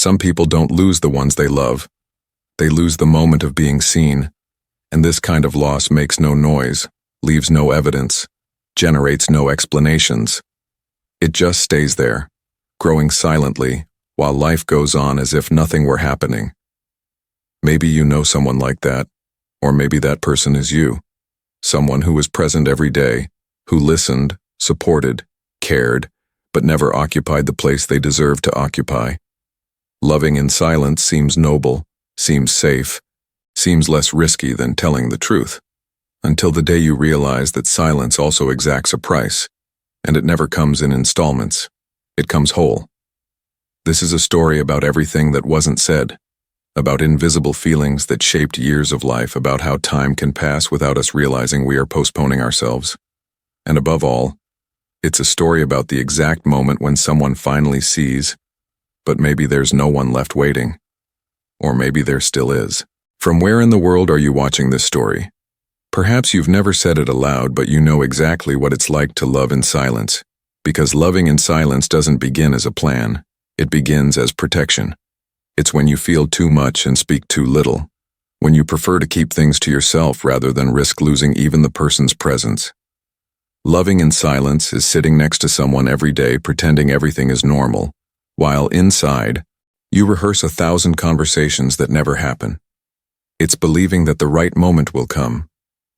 Some people don't lose the ones they love. They lose the moment of being seen, and this kind of loss makes no noise, leaves no evidence, generates no explanations. It just stays there, growing silently, while life goes on as if nothing were happening. Maybe you know someone like that, or maybe that person is you. Someone who was present every day, who listened, supported, cared, but never occupied the place they deserved to occupy. Loving in silence seems noble, seems safe, seems less risky than telling the truth, until the day you realize that silence also exacts a price, and it never comes in installments. It comes whole. This is a story about everything that wasn't said, about invisible feelings that shaped years of life, about how time can pass without us realizing we are postponing ourselves. And above all, it's a story about the exact moment when someone finally sees, but maybe there's no one left waiting. Or maybe there still is. From where in the world are you watching this story? Perhaps you've never said it aloud, but you know exactly what it's like to love in silence. Because loving in silence doesn't begin as a plan. It begins as protection. It's when you feel too much and speak too little. When you prefer to keep things to yourself rather than risk losing even the person's presence. Loving in silence is sitting next to someone every day pretending everything is normal, while inside, you rehearse 1,000 conversations that never happen. It's believing that the right moment will come,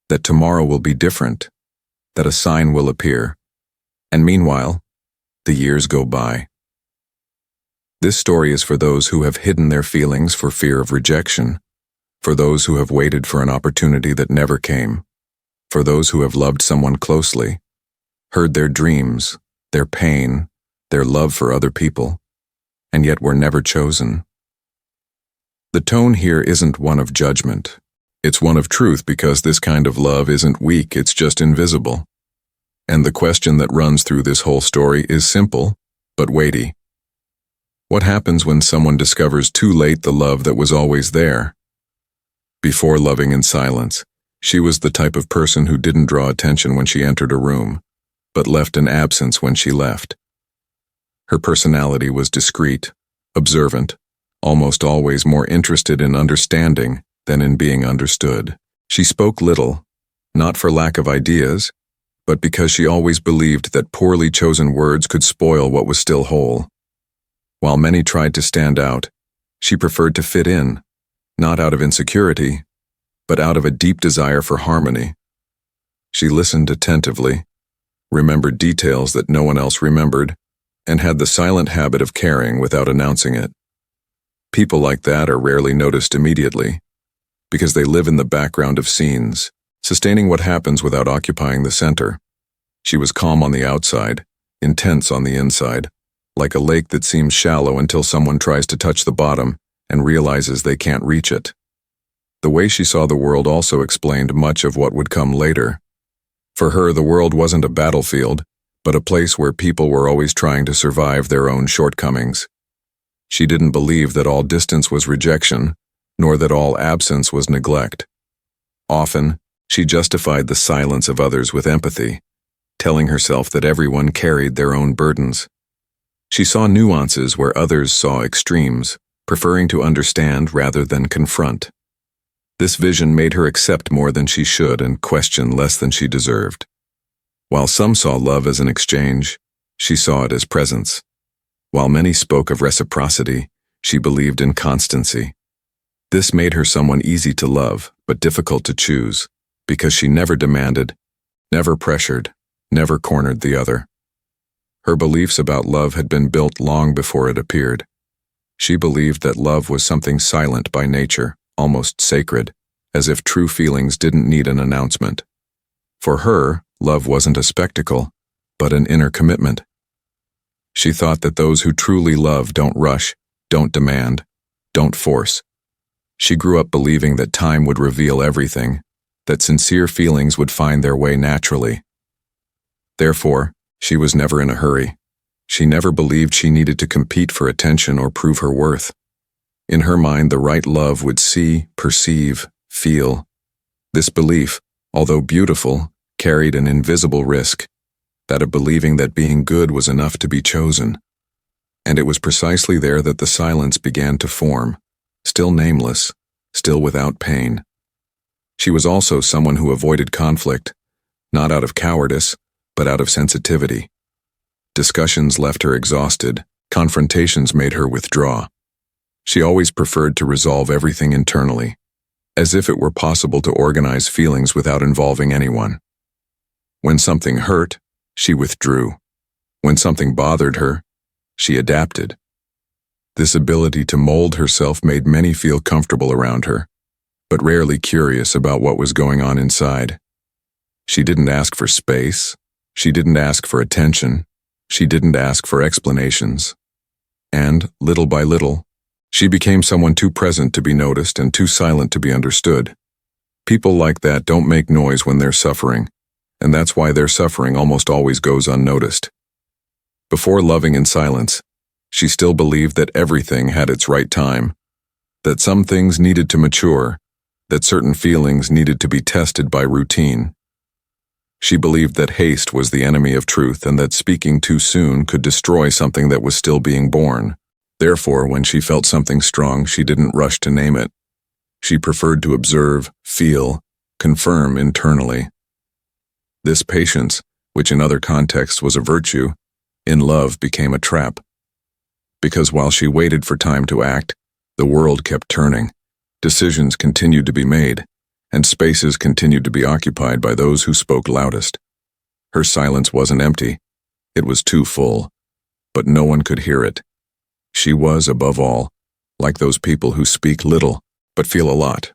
that tomorrow will be different, that a sign will appear. And meanwhile, the years go by. This story is for those who have hidden their feelings for fear of rejection, for those who have waited for an opportunity that never came, for those who have loved someone closely, heard their dreams, their pain, their love for other people, and yet were never chosen. The tone here isn't one of judgment. It's one of truth, because this kind of love isn't weak, it's just invisible. And the question that runs through this whole story is simple, but weighty. What happens when someone discovers too late the love that was always there? Before loving in silence, she was the type of person who didn't draw attention when she entered a room, but left an absence when she left. Her personality was discreet, observant, almost always more interested in understanding than in being understood. She spoke little, not for lack of ideas, but because she always believed that poorly chosen words could spoil what was still whole. While many tried to stand out, she preferred to fit in, not out of insecurity, but out of a deep desire for harmony. She listened attentively, remembered details that no one else remembered, and had the silent habit of caring without announcing it. People like that are rarely noticed immediately, because they live in the background of scenes, sustaining what happens without occupying the center. She was calm on the outside, intense on the inside, like a lake that seems shallow until someone tries to touch the bottom and realizes they can't reach it. The way she saw the world also explained much of what would come later. For her, the world wasn't a battlefield, but a place where people were always trying to survive their own shortcomings. She didn't believe that all distance was rejection, nor that all absence was neglect. Often, she justified the silence of others with empathy, telling herself that everyone carried their own burdens. She saw nuances where others saw extremes, preferring to understand rather than confront. This vision made her accept more than she should and question less than she deserved. While some saw love as an exchange, she saw it as presence. While many spoke of reciprocity, she believed in constancy. This made her someone easy to love, but difficult to choose, because she never demanded, never pressured, never cornered the other. Her beliefs about love had been built long before it appeared. She believed that love was something silent by nature, almost sacred, as if true feelings didn't need an announcement. For her, love wasn't a spectacle, but an inner commitment. She thought that those who truly love don't rush, don't demand, don't force. She grew up believing that time would reveal everything, that sincere feelings would find their way naturally. Therefore, she was never in a hurry. She never believed she needed to compete for attention or prove her worth. In her mind, the right love would see, perceive, feel. This belief, although beautiful, carried an invisible risk, that of believing that being good was enough to be chosen. And it was precisely there that the silence began to form, still nameless, still without pain. She was also someone who avoided conflict, not out of cowardice, but out of sensitivity. Discussions left her exhausted, confrontations made her withdraw. She always preferred to resolve everything internally, as if it were possible to organize feelings without involving anyone. When something hurt, she withdrew. When something bothered her, she adapted. This ability to mold herself made many feel comfortable around her, but rarely curious about what was going on inside. She didn't ask for space. She didn't ask for attention. She didn't ask for explanations. And, little by little, she became someone too present to be noticed and too silent to be understood. People like that don't make noise when they're suffering, and that's why their suffering almost always goes unnoticed. Before loving in silence, she still believed that everything had its right time, that some things needed to mature, that certain feelings needed to be tested by routine. She believed that haste was the enemy of truth and that speaking too soon could destroy something that was still being born. Therefore, when she felt something strong, she didn't rush to name it. She preferred to observe, feel, confirm internally. This patience, which in other contexts was a virtue, in love became a trap. Because while she waited for time to act, the world kept turning, decisions continued to be made, and spaces continued to be occupied by those who spoke loudest. Her silence wasn't empty, it was too full, but no one could hear it. She was, above all, like those people who speak little, but feel a lot.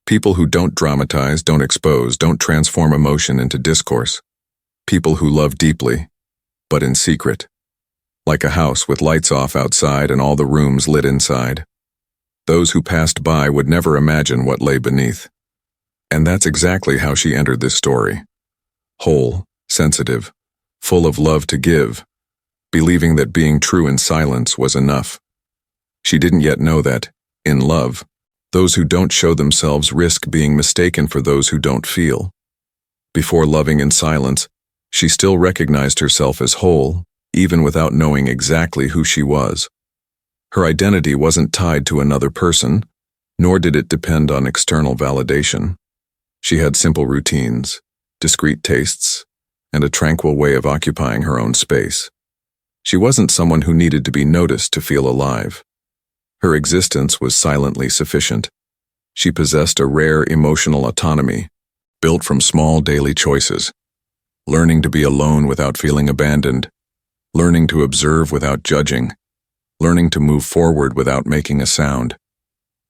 People who don't dramatize, don't expose, don't transform emotion into discourse. People who love deeply, but in secret. Like a house with lights off outside and all the rooms lit inside. Those who passed by would never imagine what lay beneath. And that's exactly how she entered this story. Whole, sensitive, full of love to give, believing that being true in silence was enough. She didn't yet know that, in love, those who don't show themselves risk being mistaken for those who don't feel. Before loving in silence, she still recognized herself as whole, even without knowing exactly who she was. Her identity wasn't tied to another person, nor did it depend on external validation. She had simple routines, discrete tastes, and a tranquil way of occupying her own space. She wasn't someone who needed to be noticed to feel alive. Her existence was silently sufficient. She possessed a rare emotional autonomy, built from small daily choices, learning to be alone without feeling abandoned, learning to observe without judging, learning to move forward without making a sound.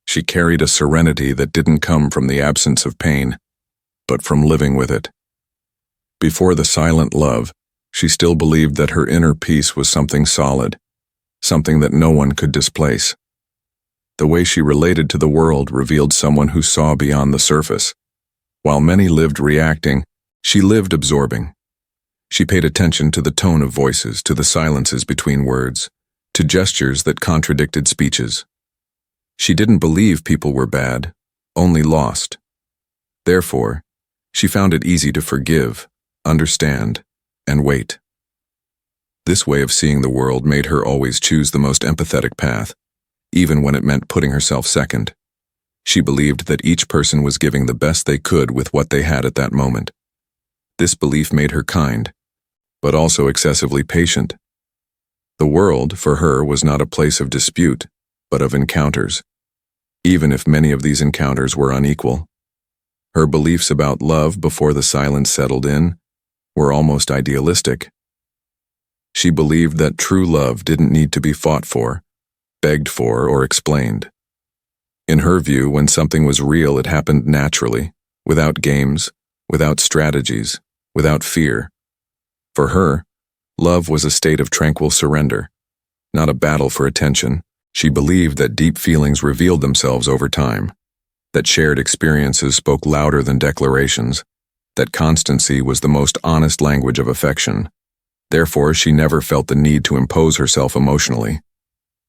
She carried a serenity that didn't come from the absence of pain, but from living with it. Before the silent love, she still believed that her inner peace was something solid, something that no one could displace. The way she related to the world revealed someone who saw beyond the surface. While many lived reacting, she lived absorbing. She paid attention to the tone of voices, to the silences between words, to gestures that contradicted speeches. She didn't believe people were bad, only lost. Therefore, she found it easy to forgive, understand, and wait. This way of seeing the world made her always choose the most empathetic path, even when it meant putting herself second. She believed that each person was giving the best they could with what they had at that moment. This belief made her kind, but also excessively patient. The world, for her, was not a place of dispute, but of encounters, even if many of these encounters were unequal. Her beliefs about love before the silence settled in were almost idealistic. She believed that true love didn't need to be fought for, begged for, or explained. In her view, when something was real, it happened naturally, without games, without strategies, without fear. For her, love was a state of tranquil surrender, not a battle for attention. She believed that deep feelings revealed themselves over time, that shared experiences spoke louder than declarations, that constancy was the most honest language of affection. Therefore, she never felt the need to impose herself emotionally.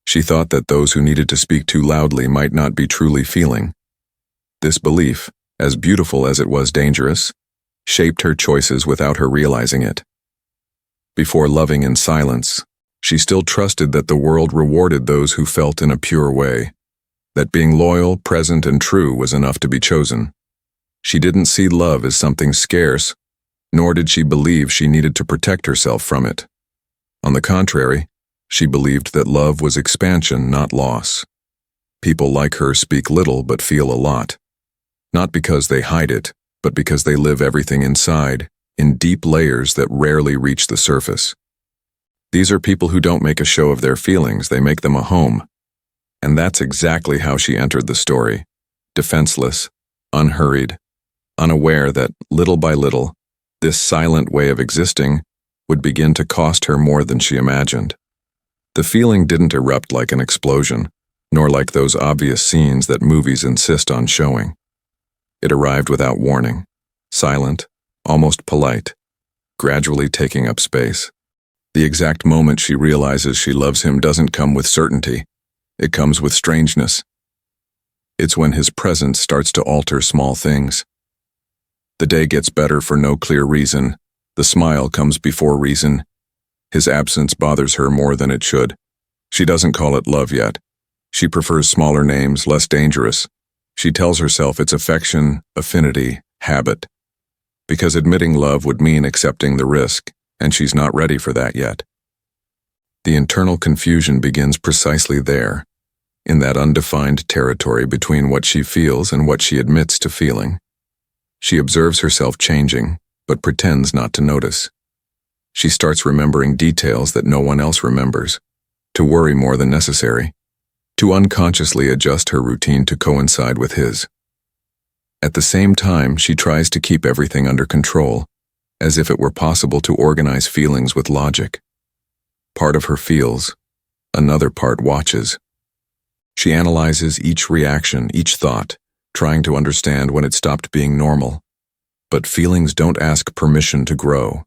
She thought that those who needed to speak too loudly might not be truly feeling. This belief, as beautiful as it was dangerous, shaped her choices without her realizing it. Before loving in silence, She still trusted that the world rewarded those who felt in a pure way, that being loyal, present, and true was enough to be chosen. She didn't see love as something scarce, nor did she believe she needed to protect herself from it. On the contrary, she believed that love was expansion, not loss. People like her speak little but feel a lot. Not because they hide it, but because they live everything inside, in deep layers that rarely reach the surface. These are people who don't make a show of their feelings, they make them a home. And that's exactly how she entered the story, defenseless, unhurried, unaware that, little by little, this silent way of existing would begin to cost her more than she imagined. The feeling didn't erupt like an explosion, nor like those obvious scenes that movies insist on showing. It arrived without warning, silent, almost polite, gradually taking up space. The exact moment she realizes she loves him doesn't come with certainty. It comes with strangeness. It's when his presence starts to alter small things. The day gets better for no clear reason. The smile comes before reason. His absence bothers her more than it should. She doesn't call it love yet. She prefers smaller names, less dangerous. She tells herself it's affection, affinity, habit. Because admitting love would mean accepting the risk, and she's not ready for that yet. The internal confusion begins precisely there, in that undefined territory between what she feels and what she admits to feeling. She observes herself changing, but pretends not to notice. She starts remembering details that no one else remembers, to worry more than necessary, to unconsciously adjust her routine to coincide with his. At the same time, she tries to keep everything under control, as if it were possible to organize feelings with logic. Part of her feels, another part watches. She analyzes each reaction, each thought, trying to understand when it stopped being normal. But feelings don't ask permission to grow.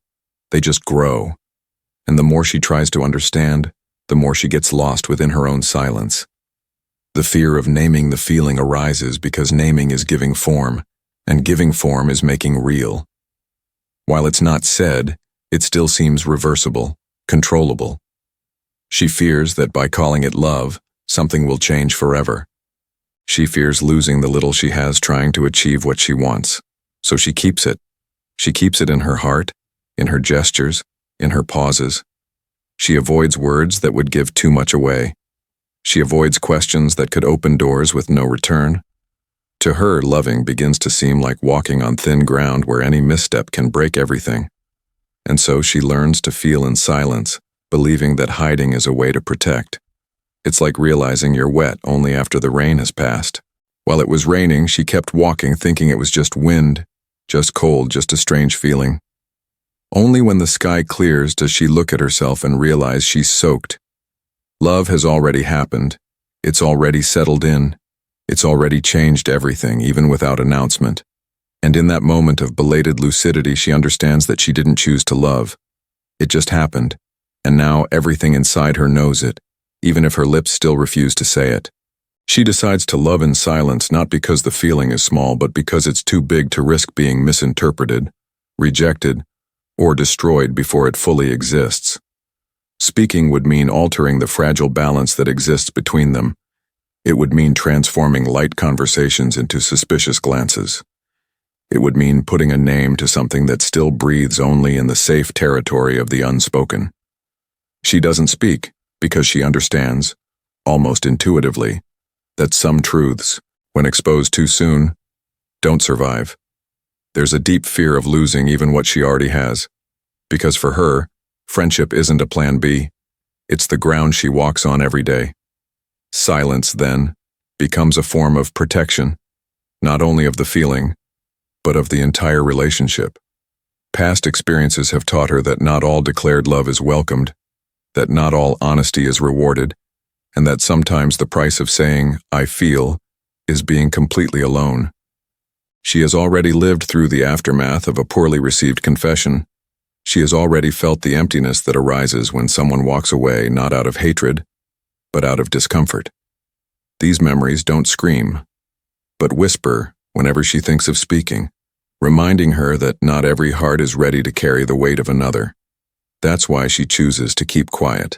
They just grow. And the more she tries to understand, the more she gets lost within her own silence. The fear of naming the feeling arises because naming is giving form, and giving form is making real. While it's not said, it still seems reversible, controllable. She fears that by calling it love, something will change forever. She fears losing the little she has trying to achieve what she wants. So she keeps it. She keeps it in her heart, in her gestures, in her pauses. She avoids words that would give too much away. She avoids questions that could open doors with no return. To her, loving begins to seem like walking on thin ground where any misstep can break everything. And so she learns to feel in silence, believing that hiding is a way to protect. It's like realizing you're wet only after the rain has passed. While it was raining, she kept walking thinking it was just wind, just cold, just a strange feeling. Only when the sky clears does she look at herself and realize she's soaked. Love has already happened. It's already settled in. It's already changed everything, even without announcement. And in that moment of belated lucidity, she understands that she didn't choose to love. It just happened. And now everything inside her knows it, even if her lips still refuse to say it. She decides to love in silence, not because the feeling is small, but because it's too big to risk being misinterpreted, rejected, or destroyed before it fully exists. Speaking would mean altering the fragile balance that exists between them. It would mean transforming light conversations into suspicious glances. It would mean putting a name to something that still breathes only in the safe territory of the unspoken. She doesn't speak because she understands, almost intuitively, that some truths, when exposed too soon, don't survive. There's a deep fear of losing even what she already has, because for her, friendship isn't a plan B. It's the ground she walks on every day. Silence, then, becomes a form of protection, not only of the feeling, but of the entire relationship. Past experiences have taught her that not all declared love is welcomed, that not all honesty is rewarded, and that sometimes the price of saying, "I feel," is being completely alone. She has already lived through the aftermath of a poorly received confession. She has already felt the emptiness that arises when someone walks away not out of hatred, but out of discomfort. These memories don't scream, but whisper whenever she thinks of speaking, reminding her that not every heart is ready to carry the weight of another. That's why she chooses to keep quiet.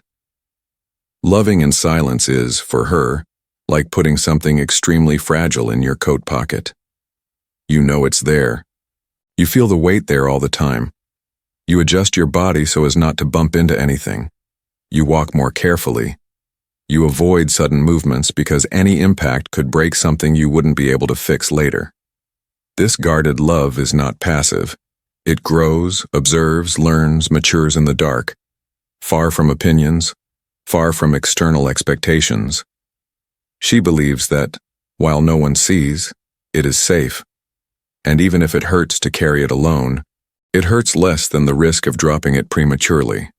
Loving in silence is, for her, like putting something extremely fragile in your coat pocket. You know it's there. You feel the weight there all the time. You adjust your body so as not to bump into anything. You walk more carefully. You avoid sudden movements because any impact could break something you wouldn't be able to fix later. This guarded love is not passive. It grows, observes, learns, matures in the dark, far from opinions, far from external expectations. She believes that, while no one sees, it is safe. And even if it hurts to carry it alone, it hurts less than the risk of dropping it prematurely.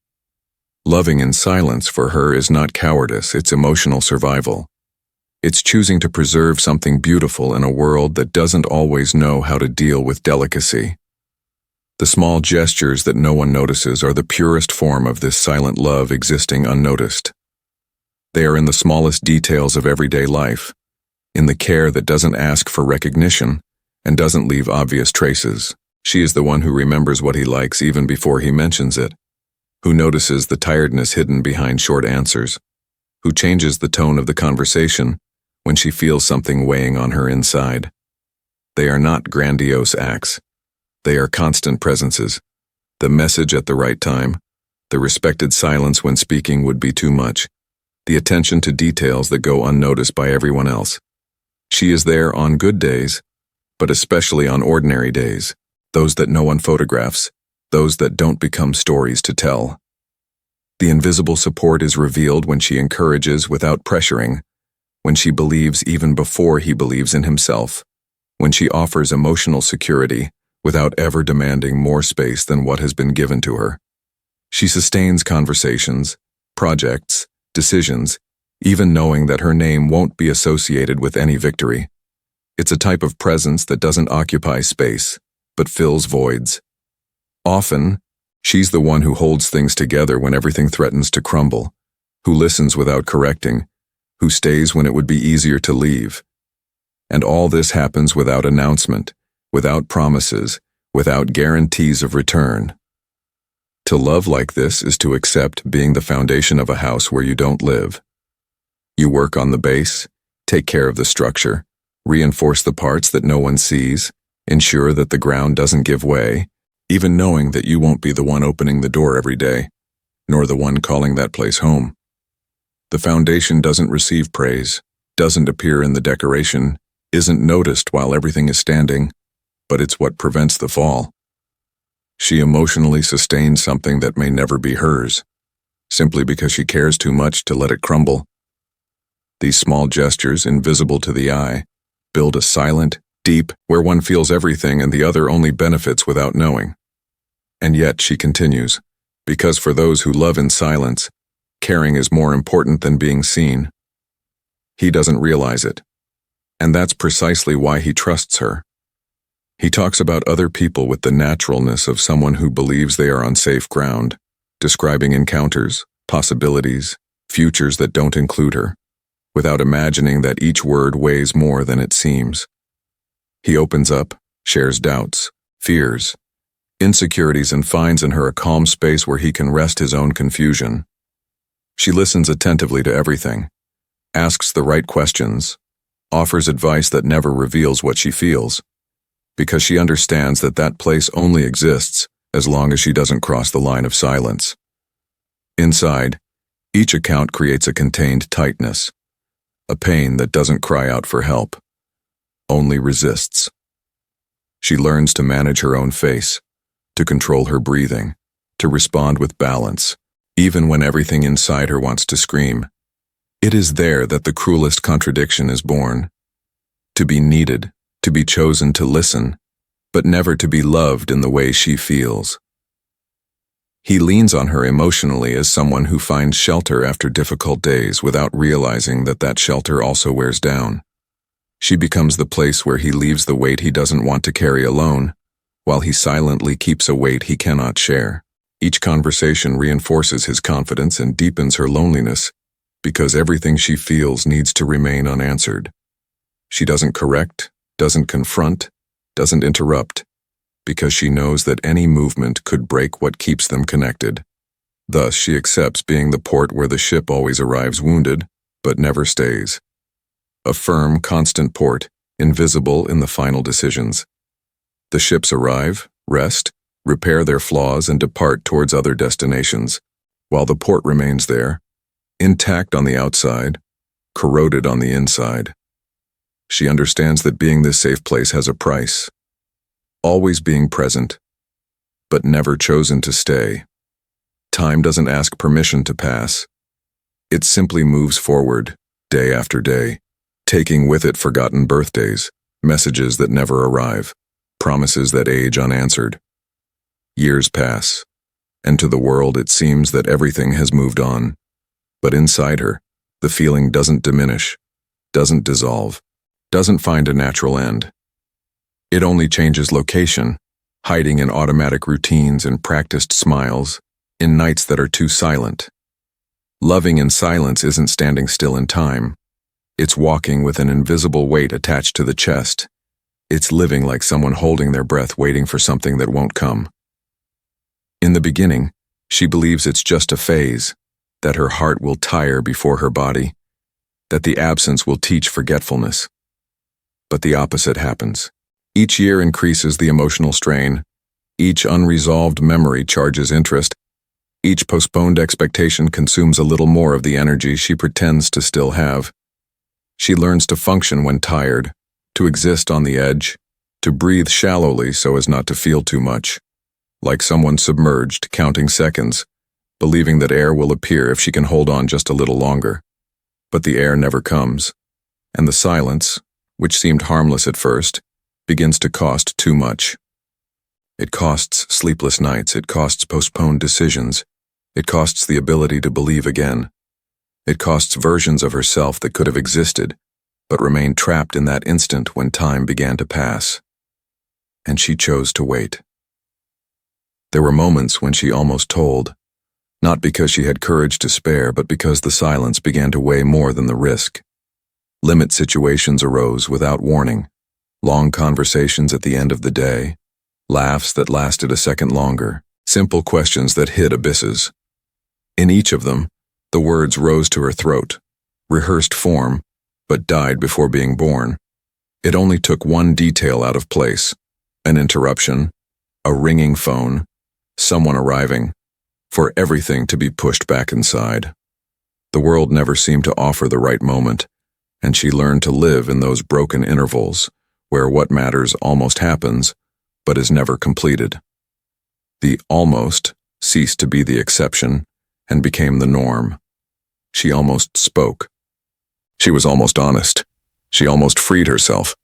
Loving in silence for her is not cowardice, it's emotional survival. It's choosing to preserve something beautiful in a world that doesn't always know how to deal with delicacy. The small gestures that no one notices are the purest form of this silent love existing unnoticed. They are in the smallest details of everyday life, in the care that doesn't ask for recognition and doesn't leave obvious traces. She is the one who remembers what he likes even before he mentions it, who notices the tiredness hidden behind short answers, who changes the tone of the conversation when she feels something weighing on her inside. They are not grandiose acts. They are constant presences. The message at the right time, the respected silence when speaking would be too much, the attention to details that go unnoticed by everyone else. She is there on good days, but especially on ordinary days, those that no one photographs, those that don't become stories to tell. The invisible support is revealed when she encourages without pressuring, when she believes even before he believes in himself, when she offers emotional security without ever demanding more space than what has been given to her. She sustains conversations, projects, decisions, even knowing that her name won't be associated with any victory. It's a type of presence that doesn't occupy space, but fills voids. Often, she's the one who holds things together when everything threatens to crumble, who listens without correcting, who stays when it would be easier to leave. And all this happens without announcement, without promises, without guarantees of return. To love like this is to accept being the foundation of a house where you don't live. You work on the base, take care of the structure, reinforce the parts that no one sees, ensure that the ground doesn't give way, even knowing that you won't be the one opening the door every day, nor the one calling that place home. The foundation doesn't receive praise, doesn't appear in the decoration, isn't noticed while everything is standing, but it's what prevents the fall. She emotionally sustains something that may never be hers, simply because she cares too much to let it crumble. These small gestures, invisible to the eye, build a silent, deep, where one feels everything and the other only benefits without knowing. And yet, she continues, because for those who love in silence, caring is more important than being seen. He doesn't realize it. And that's precisely why he trusts her. He talks about other people with the naturalness of someone who believes they are on safe ground, describing encounters, possibilities, futures that don't include her, without imagining that each word weighs more than it seems. He opens up, shares doubts, fears, insecurities, and finds in her a calm space where he can rest his own confusion. She listens attentively to everything, asks the right questions, offers advice that never reveals what she feels, because she understands that that place only exists as long as she doesn't cross the line of silence. Inside, each account creates a contained tightness, a pain that doesn't cry out for help, only resists. She learns to manage her own face, to control her breathing, to respond with balance, even when everything inside her wants to scream. It is there that the cruelest contradiction is born. To be needed, to be chosen to listen, but never to be loved in the way she feels. He leans on her emotionally as someone who finds shelter after difficult days without realizing that that shelter also wears down. She becomes the place where he leaves the weight he doesn't want to carry alone, while he silently keeps a weight he cannot share. Each conversation reinforces his confidence and deepens her loneliness, because everything she feels needs to remain unanswered. She doesn't correct, doesn't confront, doesn't interrupt, because she knows that any movement could break what keeps them connected. Thus, she accepts being the port where the ship always arrives wounded, but never stays. A firm, constant port, invisible in the final decisions. The ships arrive, rest, repair their flaws, and depart towards other destinations, while the port remains there, intact on the outside, corroded on the inside. She understands that being this safe place has a price. Always being present, but never chosen to stay. Time doesn't ask permission to pass. It simply moves forward, day after day, taking with it forgotten birthdays, messages that never arrive, promises that age unanswered. Years pass, and to the world it seems that everything has moved on. But inside her, the feeling doesn't diminish, doesn't dissolve, doesn't find a natural end. It only changes location, hiding in automatic routines and practiced smiles, in nights that are too silent. Loving in silence isn't standing still in time. It's walking with an invisible weight attached to the chest. It's living like someone holding their breath waiting for something that won't come. In the beginning, she believes it's just a phase, that her heart will tire before her body, that the absence will teach forgetfulness. But the opposite happens. Each year increases the emotional strain. Each unresolved memory charges interest. Each postponed expectation consumes a little more of the energy she pretends to still have. She learns to function when tired, to exist on the edge, to breathe shallowly so as not to feel too much, like someone submerged, counting seconds, believing that air will appear if she can hold on just a little longer. But the air never comes, and the silence, which seemed harmless at first, begins to cost too much. It costs sleepless nights, it costs postponed decisions, it costs the ability to believe again. It costs versions of herself that could have existed, but remained trapped in that instant when time began to pass. And she chose to wait. There were moments when she almost told, not because she had courage to spare, but because the silence began to weigh more than the risk. Limit situations arose without warning, long conversations at the end of the day, laughs that lasted a second longer, simple questions that hid abysses. In each of them, the words rose to her throat, rehearsed form, but died before being born. It only took one detail out of place, an interruption, a ringing phone, someone arriving, for everything to be pushed back inside. The world never seemed to offer the right moment, and she learned to live in those broken intervals, where what matters almost happens, but is never completed. The almost ceased to be the exception and became the norm. She almost spoke. She was almost honest. She almost freed herself.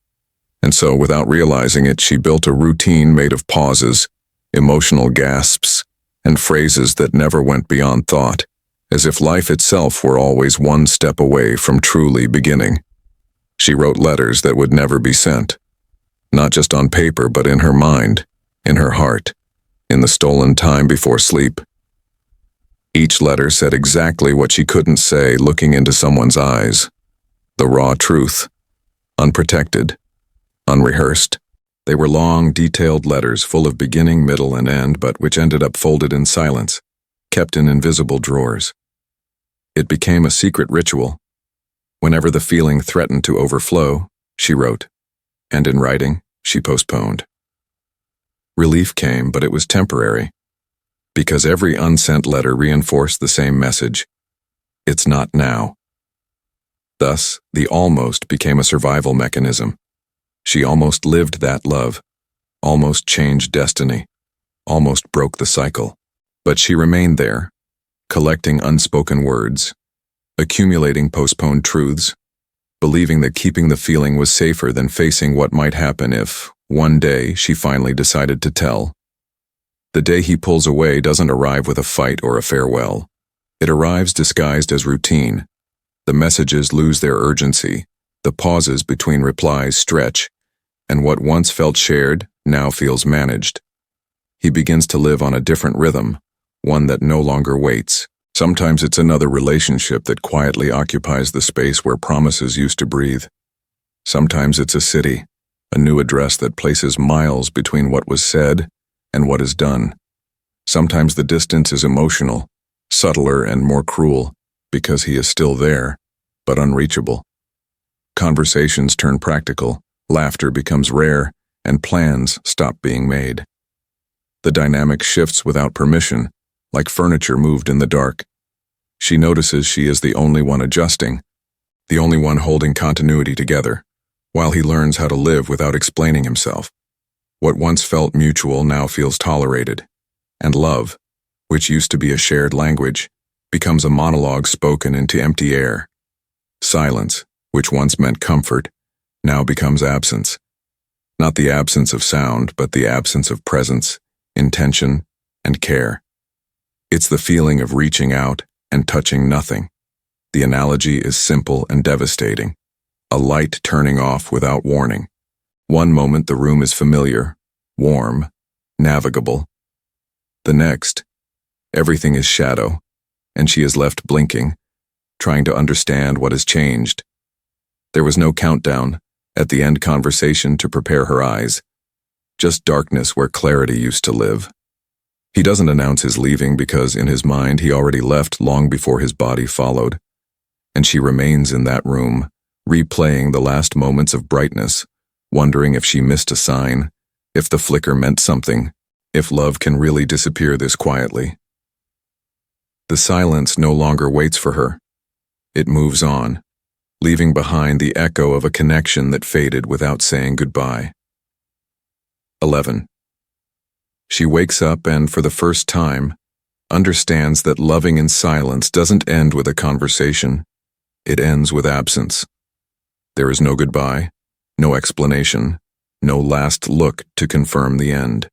And so, without realizing it, she built a routine made of pauses, emotional gasps, and phrases that never went beyond thought, as if life itself were always one step away from truly beginning. She wrote letters that would never be sent, not just on paper, but in her mind, in her heart, in the stolen time before sleep. Each letter said exactly what she couldn't say looking into someone's eyes. The raw truth, unprotected, unrehearsed. They were long, detailed letters full of beginning, middle, and end, but which ended up folded in silence, kept in invisible drawers. It became a secret ritual. Whenever the feeling threatened to overflow, she wrote, and in writing, she postponed. Relief came, but it was temporary, because every unsent letter reinforced the same message. It's not now. Thus, the almost became a survival mechanism. She almost lived that love, almost changed destiny, almost broke the cycle. But she remained there, collecting unspoken words, accumulating postponed truths, believing that keeping the feeling was safer than facing what might happen if, one day, she finally decided to tell. The day he pulls away doesn't arrive with a fight or a farewell. It arrives disguised as routine. The messages lose their urgency, the pauses between replies stretch, and what once felt shared now feels managed. He begins to live on a different rhythm, one that no longer waits. Sometimes it's another relationship that quietly occupies the space where promises used to breathe. Sometimes it's a city, a new address that places miles between what was said and what is done. Sometimes the distance is emotional, subtler and more cruel, because he is still there, but unreachable. Conversations turn practical, laughter becomes rare, and plans stop being made. The dynamic shifts without permission, like furniture moved in the dark. She notices she is the only one adjusting, the only one holding continuity together, while he learns how to live without explaining himself. What once felt mutual now feels tolerated, and love, which used to be a shared language, becomes a monologue spoken into empty air. Silence, which once meant comfort, now becomes absence. Not the absence of sound, but the absence of presence, intention, and care. It's the feeling of reaching out and touching nothing. The analogy is simple and devastating. A light turning off without warning. One moment the room is familiar, warm, navigable. The next, everything is shadow, and she is left blinking, trying to understand what has changed. There was no countdown at the end conversation to prepare her eyes, just darkness where clarity used to live. He doesn't announce his leaving because in his mind he already left long before his body followed, and she remains in that room, replaying the last moments of brightness, wondering if she missed a sign, if the flicker meant something, if love can really disappear this quietly. The silence no longer waits for her. It moves on, leaving behind the echo of a connection that faded without saying goodbye. 11. She wakes up and, for the first time, understands that loving in silence doesn't end with a conversation. It ends with absence. There is no goodbye, no explanation, no last look to confirm the end.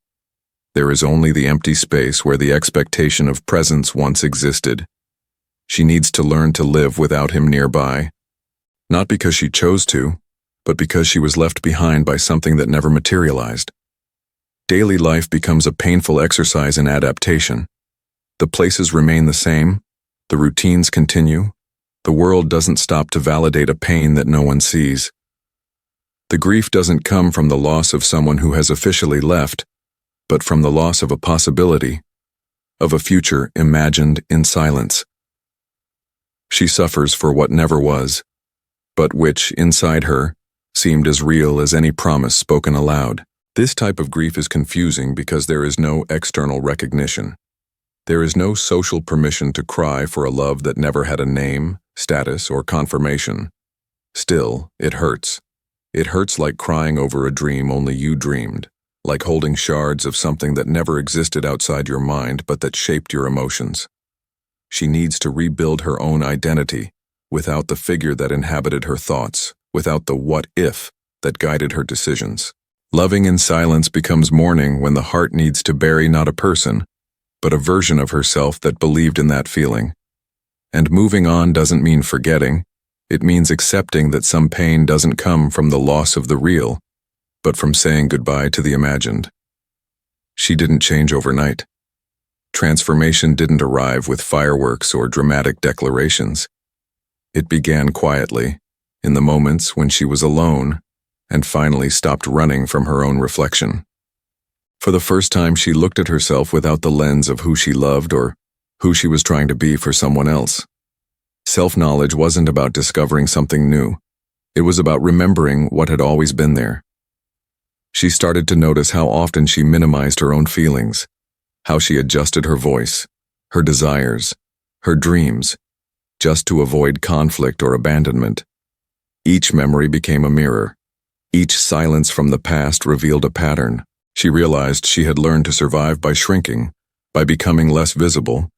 There is only the empty space where the expectation of presence once existed. She needs to learn to live without him nearby, not because she chose to, but because she was left behind by something that never materialized. Daily life becomes a painful exercise in adaptation. The places remain the same, the routines continue, the world doesn't stop to validate a pain that no one sees. The grief doesn't come from the loss of someone who has officially left, but from the loss of a possibility, of a future imagined in silence. She suffers for what never was, but which, inside her, seemed as real as any promise spoken aloud. This type of grief is confusing because there is no external recognition. There is no social permission to cry for a love that never had a name, status, or confirmation. Still, it hurts. It hurts like crying over a dream only you dreamed, like holding shards of something that never existed outside your mind but that shaped your emotions. She needs to rebuild her own identity, without the figure that inhabited her thoughts, without the what-if that guided her decisions. Loving in silence becomes mourning when the heart needs to bury not a person, but a version of herself that believed in that feeling. And moving on doesn't mean forgetting. It means accepting that some pain doesn't come from the loss of the real, but from saying goodbye to the imagined. She didn't change overnight. Transformation didn't arrive with fireworks or dramatic declarations. It began quietly, in the moments when she was alone, and finally stopped running from her own reflection. For the first time, she looked at herself without the lens of who she loved or who she was trying to be for someone else. Self-knowledge wasn't about discovering something new. It was about remembering what had always been there. She started to notice how often she minimized her own feelings, how she adjusted her voice, her desires, her dreams, just to avoid conflict or abandonment. Each memory became a mirror. Each silence from the past revealed a pattern. She realized she had learned to survive by shrinking, by becoming less visible,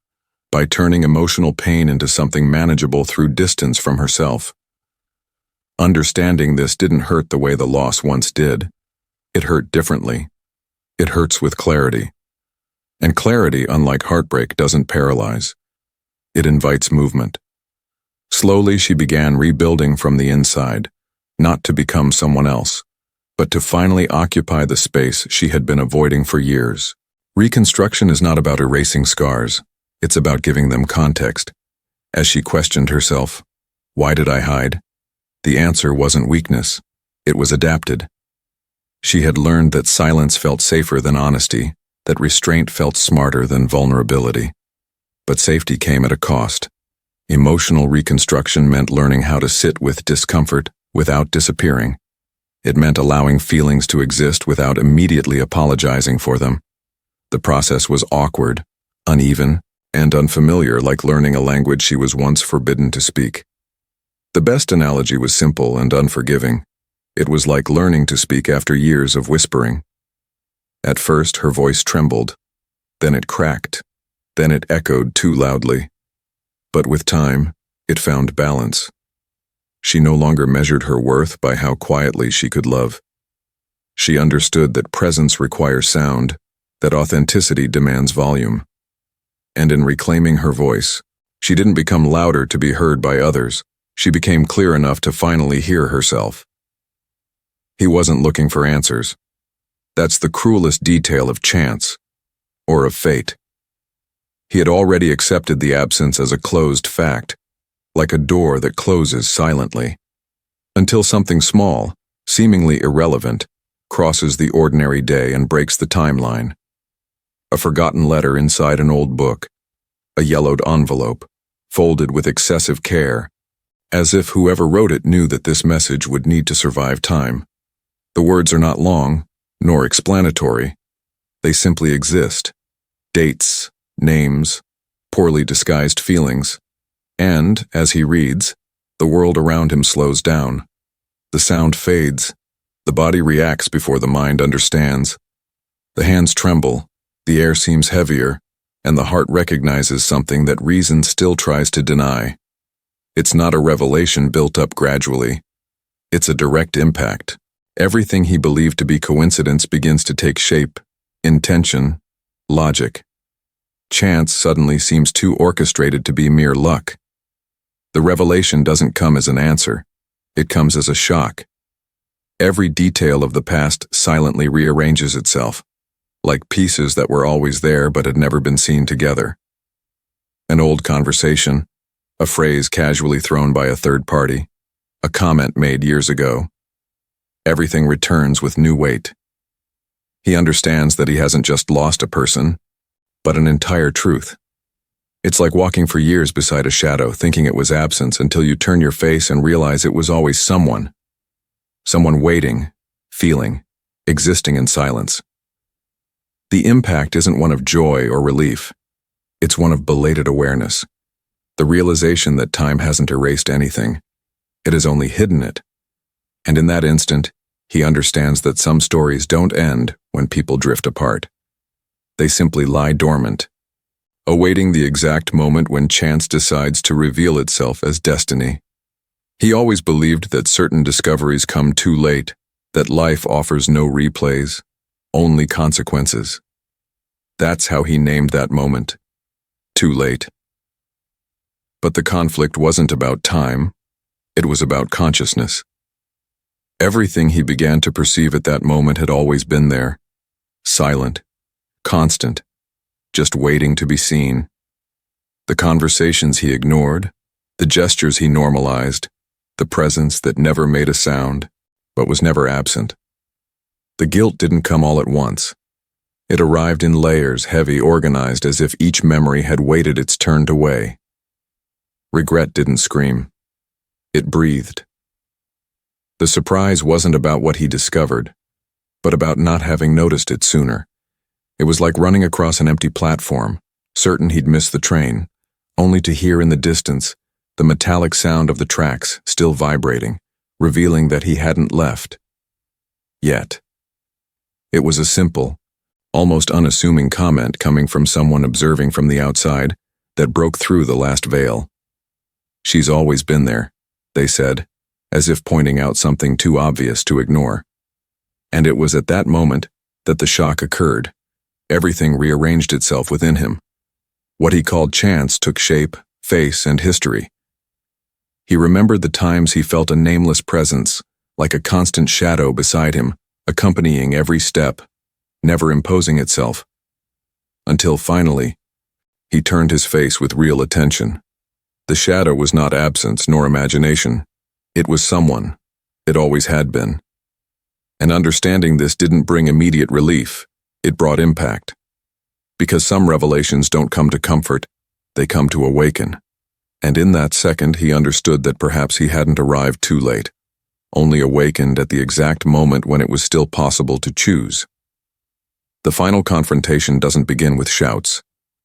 by turning emotional pain into something manageable through distance from herself. Understanding this didn't hurt the way the loss once did. It hurt differently. It hurts with clarity. And clarity, unlike heartbreak, doesn't paralyze. It invites movement. Slowly, she began rebuilding from the inside, not to become someone else, but to finally occupy the space she had been avoiding for years. Reconstruction is not about erasing scars. It's about giving them context. As she questioned herself, why did I hide? The answer wasn't weakness. It was adapted. She had learned that silence felt safer than honesty, that restraint felt smarter than vulnerability. But safety came at a cost. Emotional reconstruction meant learning how to sit with discomfort without disappearing. It meant allowing feelings to exist without immediately apologizing for them. The process was awkward, uneven, and unfamiliar, like learning a language she was once forbidden to speak. The best analogy was simple and unforgiving. It was like learning to speak after years of whispering. At first, her voice trembled. Then it cracked. Then it echoed too loudly. But with time, it found balance. She no longer measured her worth by how quietly she could love. She understood that presence requires sound, that authenticity demands volume. And in reclaiming her voice, she didn't become louder to be heard by others. She became clear enough to finally hear herself. He wasn't looking for answers. That's the cruelest detail of chance, or of fate. He had already accepted the absence as a closed fact, like a door that closes silently, until something small, seemingly irrelevant, crosses the ordinary day and breaks the timeline. A forgotten letter inside an old book, a yellowed envelope, folded with excessive care, as if whoever wrote it knew that this message would need to survive time. The words are not long, nor explanatory. They simply exist. Dates, names, poorly disguised feelings. And, as he reads, the world around him slows down. The sound fades. The body reacts before the mind understands. The hands tremble, the air seems heavier, and the heart recognizes something that reason still tries to deny. It's not a revelation built up gradually. It's a direct impact. Everything he believed to be coincidence begins to take shape, intention, logic. Chance suddenly seems too orchestrated to be mere luck. The revelation doesn't come as an answer. It comes as a shock. Every detail of the past silently rearranges itself, like pieces that were always there but had never been seen together. An old conversation, a phrase casually thrown by a third party, a comment made years ago. Everything returns with new weight. He understands that he hasn't just lost a person, but an entire truth. It's like walking for years beside a shadow, thinking it was absence until you turn your face and realize it was always someone. Someone waiting, feeling, existing in silence. The impact isn't one of joy or relief. It's one of belated awareness. The realization that time hasn't erased anything. It has only hidden it. And in that instant, he understands that some stories don't end when people drift apart. They simply lie dormant, awaiting the exact moment when chance decides to reveal itself as destiny. He always believed that certain discoveries come too late, that life offers no replays, only consequences. That's how he named that moment. Too late. But the conflict wasn't about time, it was about consciousness. Everything he began to perceive at that moment had always been there, silent, constant, just waiting to be seen. The conversations he ignored, the gestures he normalized, the presence that never made a sound, but was never absent. The guilt didn't come all at once. It arrived in layers, heavy, organized, as if each memory had waited its turn to weigh. Regret didn't scream. It breathed. The surprise wasn't about what he discovered, but about not having noticed it sooner. It was like running across an empty platform, certain he'd miss the train, only to hear in the distance the metallic sound of the tracks still vibrating, revealing that he hadn't left. Yet. It was a simple, almost unassuming comment coming from someone observing from the outside that broke through the last veil. "She's always been there," they said, as if pointing out something too obvious to ignore. And it was at that moment that the shock occurred. Everything rearranged itself within him. What he called chance took shape, face, and history. He remembered the times he felt a nameless presence, like a constant shadow beside him, accompanying every step, never imposing itself. Until finally, he turned his face with real attention. The shadow was not absence nor imagination. It was someone. It always had been. And understanding this didn't bring immediate relief. It brought impact. Because some revelations don't come to comfort. They come to awaken. And in that second he understood that perhaps he hadn't arrived too late, only awakened at the exact moment when it was still possible to choose. The final confrontation doesn't begin with shouts.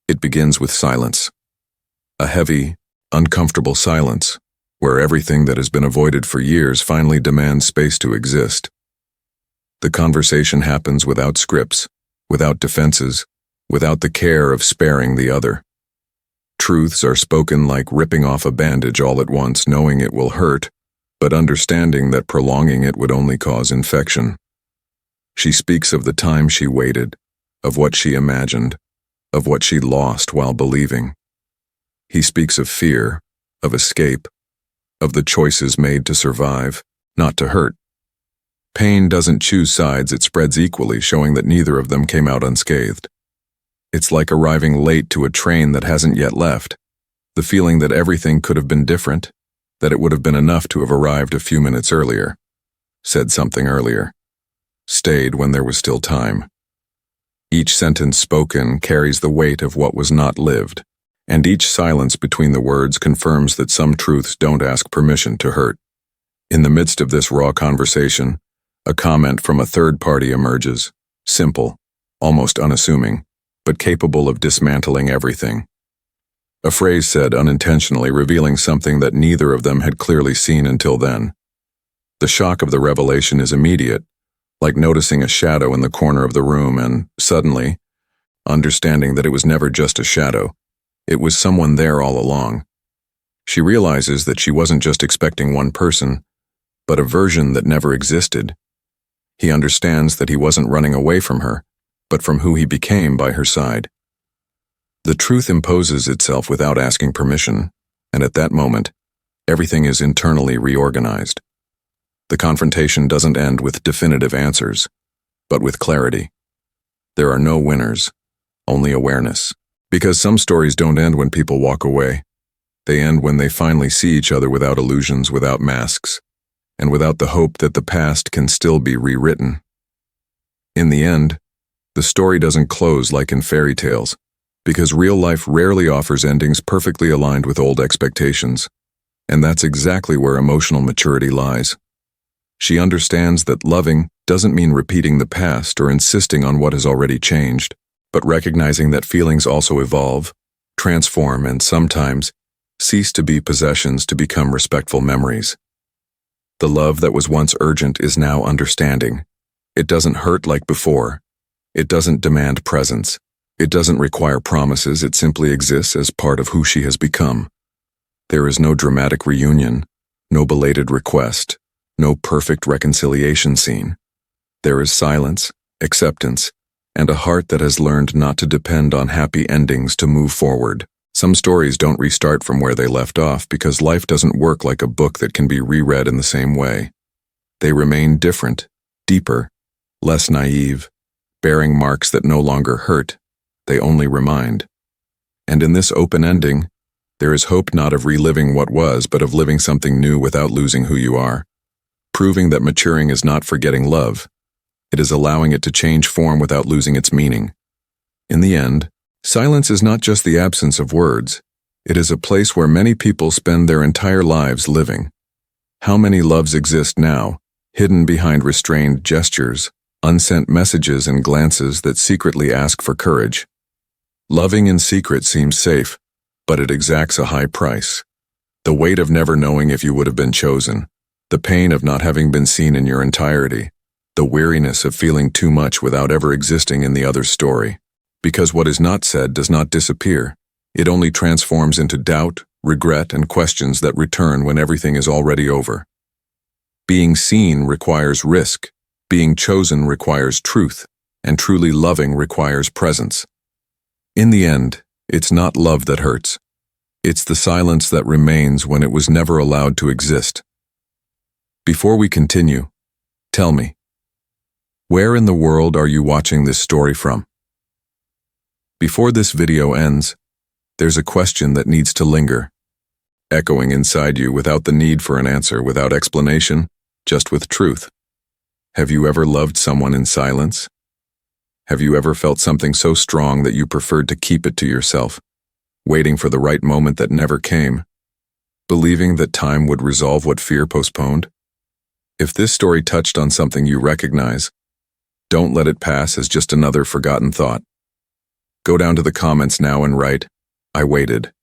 It begins with silence. A heavy, uncomfortable silence, where everything that has been avoided for years finally demands space to exist. The conversation happens without scripts, without defenses, without the care of sparing the other. Truths are spoken like ripping off a bandage all at once, knowing it will hurt, but understanding that prolonging it would only cause infection. She speaks of the time she waited, of what she imagined, of what she lost while believing. He speaks of fear, of escape, of the choices made to survive, not to hurt. Pain doesn't choose sides, it spreads equally, showing that neither of them came out unscathed. It's like arriving late to a train that hasn't yet left. The feeling that everything could have been different, that it would have been enough to have arrived a few minutes earlier, said something earlier, stayed when there was still time. Each sentence spoken carries the weight of what was not lived, and each silence between the words confirms that some truths don't ask permission to hurt. In the midst of this raw conversation, a comment from a third party emerges, simple, almost unassuming, but capable of dismantling everything. A phrase said unintentionally, revealing something that neither of them had clearly seen until then. The shock of the revelation is immediate, like noticing a shadow in the corner of the room and, suddenly, understanding that it was never just a shadow. It was someone there all along. She realizes that she wasn't just expecting one person, but a version that never existed. He understands that he wasn't running away from her, but from who he became by her side. The truth imposes itself without asking permission, and at that moment, everything is internally reorganized. The confrontation doesn't end with definitive answers, but with clarity. There are no winners, only awareness. Because some stories don't end when people walk away. They end when they finally see each other without illusions, without masks, and without the hope that the past can still be rewritten. In the end, the story doesn't close like in fairy tales, because real life rarely offers endings perfectly aligned with old expectations, and that's exactly where emotional maturity lies. She understands that loving doesn't mean repeating the past or insisting on what has already changed, but recognizing that feelings also evolve, transform, and sometimes cease to be possessions to become respectful memories. The love that was once urgent is now understanding. It doesn't hurt like before. It doesn't demand presence. It doesn't require promises. It simply exists as part of who she has become. There is no dramatic reunion, no belated request, no perfect reconciliation scene. There is silence, acceptance, and a heart that has learned not to depend on happy endings to move forward. Some stories don't restart from where they left off because life doesn't work like a book that can be reread in the same way. They remain different, deeper, less naive, bearing marks that no longer hurt, they only remind. And in this open ending, there is hope not of reliving what was, but of living something new without losing who you are. Proving that maturing is not forgetting love. It is allowing it to change form without losing its meaning. In the end, silence is not just the absence of words. It is a place where many people spend their entire lives living. How many loves exist now, hidden behind restrained gestures, unsent messages and glances that secretly ask for courage? Loving in secret seems safe, but it exacts a high price. The weight of never knowing if you would have been chosen, the pain of not having been seen in your entirety, the weariness of feeling too much without ever existing in the other's story. Because what is not said does not disappear. It only transforms into doubt, regret, and questions that return when everything is already over. Being seen requires risk. Being chosen requires truth, and truly loving requires presence. In the end, it's not love that hurts. It's the silence that remains when it was never allowed to exist. Before we continue, tell me, where in the world are you watching this story from? Before this video ends, there's a question that needs to linger, echoing inside you without the need for an answer, without explanation, just with truth. Have you ever loved someone in silence? Have you ever felt something so strong that you preferred to keep it to yourself? waiting for the right moment that never came, believing that time would resolve what fear postponed. If this story touched on something you recognize, don't let it pass as just another forgotten thought. Go down to the comments now and write, "I waited."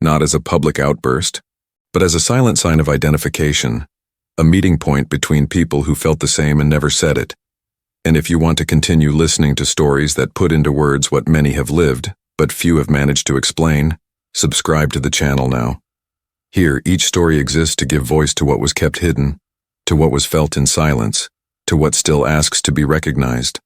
Not as a public outburst, but as a silent sign of identification, a meeting point between people who felt the same and never said it. And if you want to continue listening to stories that put into words what many have lived, but few have managed to explain, subscribe to the channel now. Here, each story exists to give voice to what was kept hidden, to what was felt in silence, to what still asks to be recognized.